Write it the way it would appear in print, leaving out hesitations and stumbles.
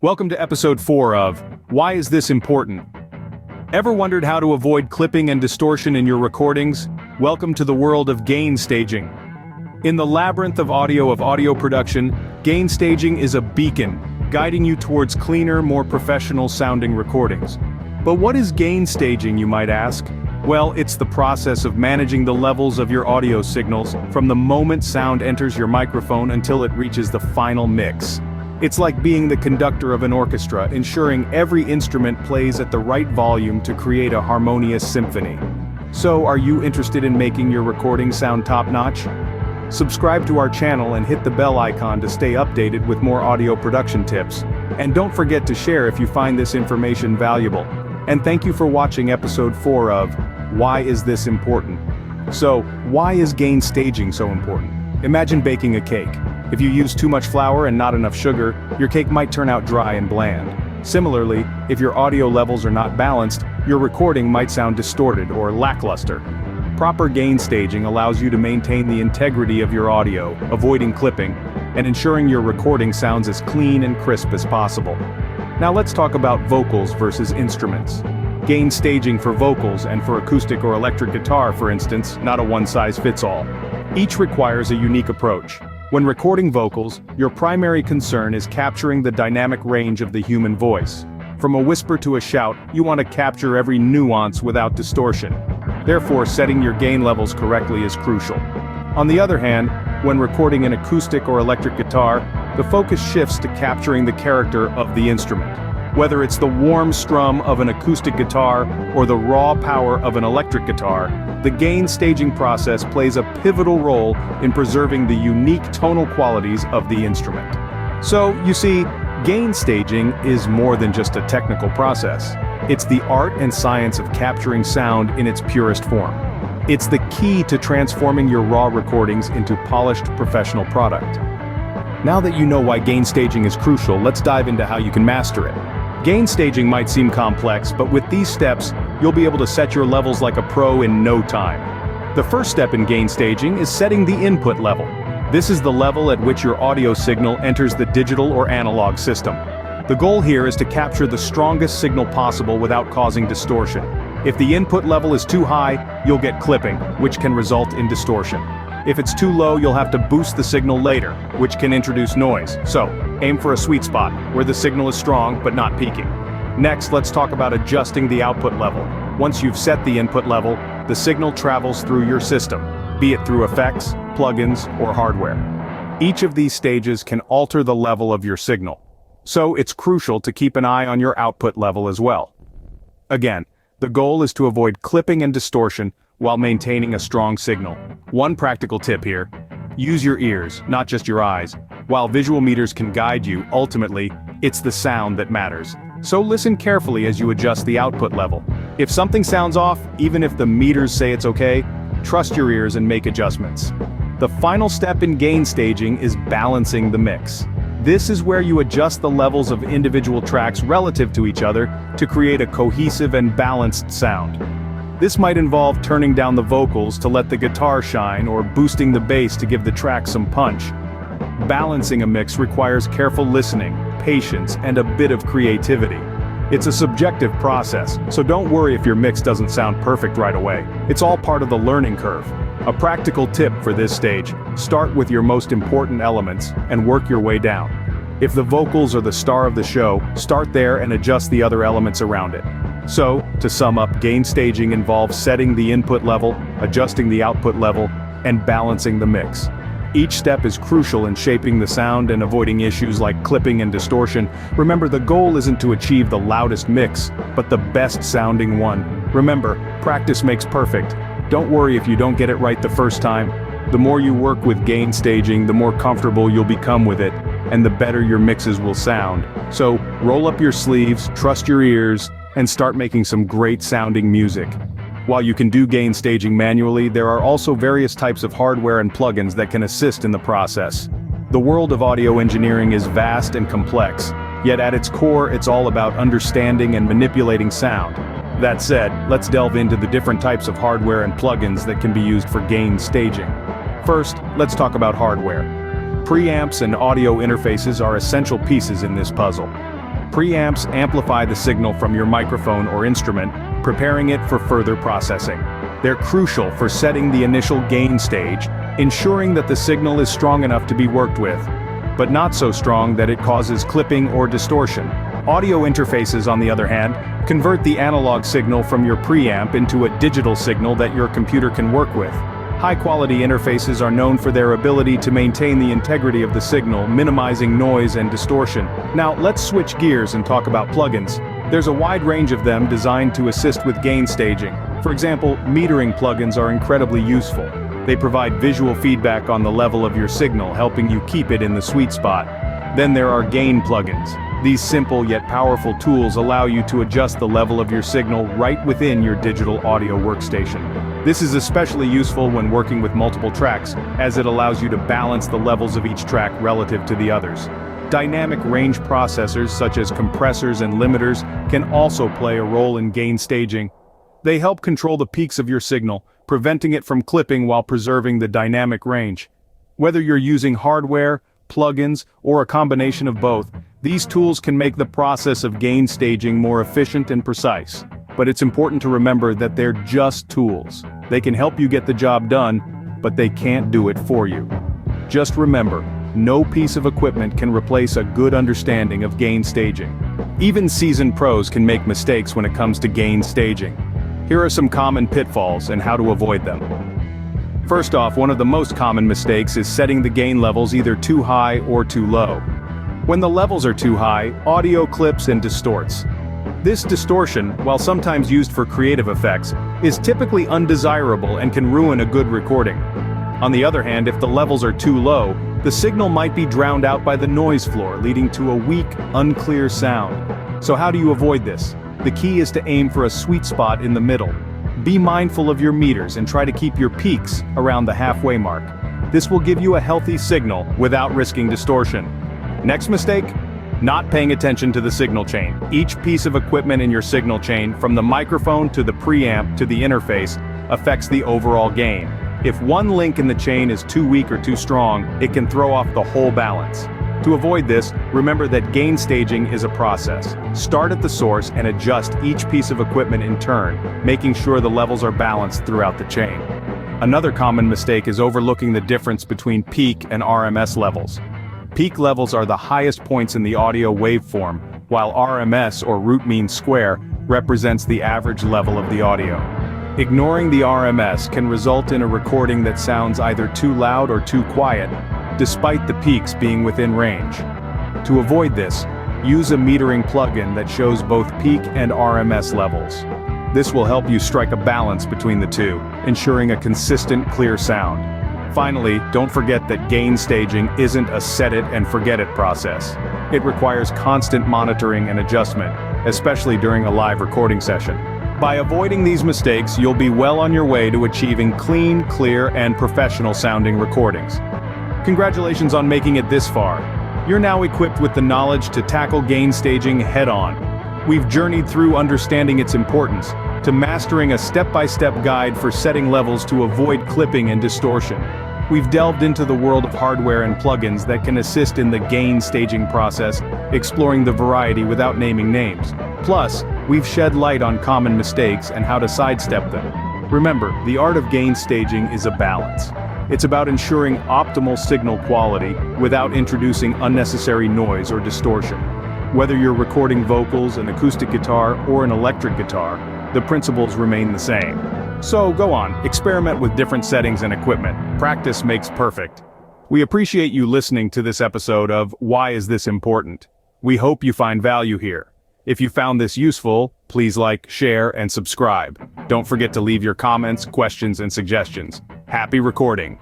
Welcome to episode 4 of Why Is This Important? Ever wondered how to avoid clipping and distortion in your recordings? Welcome to the world of gain staging. In the labyrinth of audio production, gain staging is a beacon, guiding you towards cleaner, more professional sounding recordings. But what is gain staging, you might ask? Well, it's the process of managing the levels of your audio signals from the moment sound enters your microphone until it reaches the final mix. It's like being the conductor of an orchestra, ensuring every instrument plays at the right volume to create a harmonious symphony. So, are you interested in making your recording sound top-notch? Subscribe to our channel and hit the bell icon to stay updated with more audio production tips. And don't forget to share if you find this information valuable. And thank you for watching episode 4 of Why Is This Important? So, why is gain staging so important? Imagine baking a cake. If you use too much flour and not enough sugar, your cake might turn out dry and bland. Similarly, if your audio levels are not balanced, your recording might sound distorted or lackluster. Proper gain staging allows you to maintain the integrity of your audio, avoiding clipping, and ensuring your recording sounds as clean and crisp as possible. Now let's talk about vocals versus instruments. Gain staging for vocals and for acoustic or electric guitar, for instance, not a one-size-fits-all. Each requires a unique approach. When recording vocals, your primary concern is capturing the dynamic range of the human voice. From a whisper to a shout, you want to capture every nuance without distortion. Therefore, setting your gain levels correctly is crucial. On the other hand, when recording an acoustic or electric guitar, the focus shifts to capturing the character of the instrument. Whether it's the warm strum of an acoustic guitar or the raw power of an electric guitar, the gain staging process plays a pivotal role in preserving the unique tonal qualities of the instrument. So, you see, gain staging is more than just a technical process. It's the art and science of capturing sound in its purest form. It's the key to transforming your raw recordings into polished professional product. Now that you know why gain staging is crucial, let's dive into how you can master it. Gain staging might seem complex, but with these steps, you'll be able to set your levels like a pro in no time. The first step in gain staging is setting the input level. This is the level at which your audio signal enters the digital or analog system. The goal here is to capture the strongest signal possible without causing distortion. If the input level is too high, you'll get clipping, which can result in distortion. If it's too low, you'll have to boost the signal later, which can introduce noise. So, aim for a sweet spot, where the signal is strong but not peaking. Next, let's talk about adjusting the output level. Once you've set the input level, the signal travels through your system, be it through effects, plugins, or hardware. Each of these stages can alter the level of your signal. So, it's crucial to keep an eye on your output level as well. Again, the goal is to avoid clipping and distortion while maintaining a strong signal. One practical tip here: use your ears, not just your eyes. While visual meters can guide you, ultimately, it's the sound that matters. So listen carefully as you adjust the output level. If something sounds off, even if the meters say it's okay, trust your ears and make adjustments. The final step in gain staging is balancing the mix. This is where you adjust the levels of individual tracks relative to each other to create a cohesive and balanced sound. This might involve turning down the vocals to let the guitar shine or boosting the bass to give the track some punch. Balancing a mix requires careful listening, patience, and a bit of creativity. It's a subjective process, so don't worry if your mix doesn't sound perfect right away. It's all part of the learning curve. A practical tip for this stage: start with your most important elements and work your way down. If the vocals are the star of the show, start there and adjust the other elements around it. So, to sum up, gain staging involves setting the input level, adjusting the output level, and balancing the mix. Each step is crucial in shaping the sound and avoiding issues like clipping and distortion. Remember, the goal isn't to achieve the loudest mix, but the best sounding one. Remember, practice makes perfect. Don't worry if you don't get it right the first time. The more you work with gain staging, the more comfortable you'll become with it, and the better your mixes will sound. So, roll up your sleeves, trust your ears, and start making some great sounding music. While you can do gain staging manually, there are also various types of hardware and plugins that can assist in the process. The world of audio engineering is vast and complex, yet at its core it's all about understanding and manipulating sound. That said, let's delve into the different types of hardware and plugins that can be used for gain staging. First, let's talk about hardware. Preamps and audio interfaces are essential pieces in this puzzle. Preamps amplify the signal from your microphone or instrument, preparing it for further processing. They're crucial for setting the initial gain stage, ensuring that the signal is strong enough to be worked with, but not so strong that it causes clipping or distortion. Audio interfaces, on the other hand, convert the analog signal from your preamp into a digital signal that your computer can work with. High-quality interfaces are known for their ability to maintain the integrity of the signal, minimizing noise and distortion. Now, let's switch gears and talk about plugins. There's a wide range of them designed to assist with gain staging. For example, metering plugins are incredibly useful. They provide visual feedback on the level of your signal, helping you keep it in the sweet spot. Then there are gain plugins. These simple yet powerful tools allow you to adjust the level of your signal right within your digital audio workstation. This is especially useful when working with multiple tracks, as it allows you to balance the levels of each track relative to the others. Dynamic range processors such as compressors and limiters can also play a role in gain staging. They help control the peaks of your signal, preventing it from clipping while preserving the dynamic range. Whether you're using hardware, plugins, or a combination of both, these tools can make the process of gain staging more efficient and precise. But it's important to remember that they're just tools. They can help you get the job done, but they can't do it for you. Just remember, no piece of equipment can replace a good understanding of gain staging. Even seasoned pros can make mistakes when it comes to gain staging. Here are some common pitfalls and how to avoid them. First off, one of the most common mistakes is setting the gain levels either too high or too low. When the levels are too high, audio clips and distorts. This distortion, while sometimes used for creative effects, is typically undesirable and can ruin a good recording. On the other hand, if the levels are too low, the signal might be drowned out by the noise floor, leading to a weak, unclear sound. So how do you avoid this? The key is to aim for a sweet spot in the middle. Be mindful of your meters and try to keep your peaks around the halfway mark. This will give you a healthy signal without risking distortion. Next mistake? Not paying attention to the signal chain. Each piece of equipment in your signal chain, from the microphone to the preamp to the interface, affects the overall gain. If one link in the chain is too weak or too strong, it can throw off the whole balance. To avoid this, remember that gain staging is a process. Start at the source and adjust each piece of equipment in turn, making sure the levels are balanced throughout the chain. Another common mistake is overlooking the difference between peak and RMS levels. Peak levels are the highest points in the audio waveform, while RMS, or root mean square, represents the average level of the audio. Ignoring the RMS can result in a recording that sounds either too loud or too quiet, despite the peaks being within range. To avoid this, use a metering plugin that shows both peak and RMS levels. This will help you strike a balance between the two, ensuring a consistent, clear sound. Finally, don't forget that gain staging isn't a set-it-and-forget-it process. It requires constant monitoring and adjustment, especially during a live recording session. By avoiding these mistakes, you'll be well on your way to achieving clean, clear, and professional-sounding recordings. Congratulations on making it this far. You're now equipped with the knowledge to tackle gain staging head-on. We've journeyed through understanding its importance, to mastering a step-by-step guide for setting levels to avoid clipping and distortion. We've delved into the world of hardware and plugins that can assist in the gain staging process, exploring the variety without naming names. Plus, we've shed light on common mistakes and how to sidestep them. Remember, the art of gain staging is a balance. It's about ensuring optimal signal quality without introducing unnecessary noise or distortion. Whether you're recording vocals, an acoustic guitar, or an electric guitar, the principles remain the same. So go on, experiment with different settings and equipment. Practice makes perfect. We appreciate you listening to this episode of Why Is This Important? We hope you find value here. If you found this useful, please like, share, and subscribe. Don't forget to leave your comments, questions, and suggestions. Happy recording!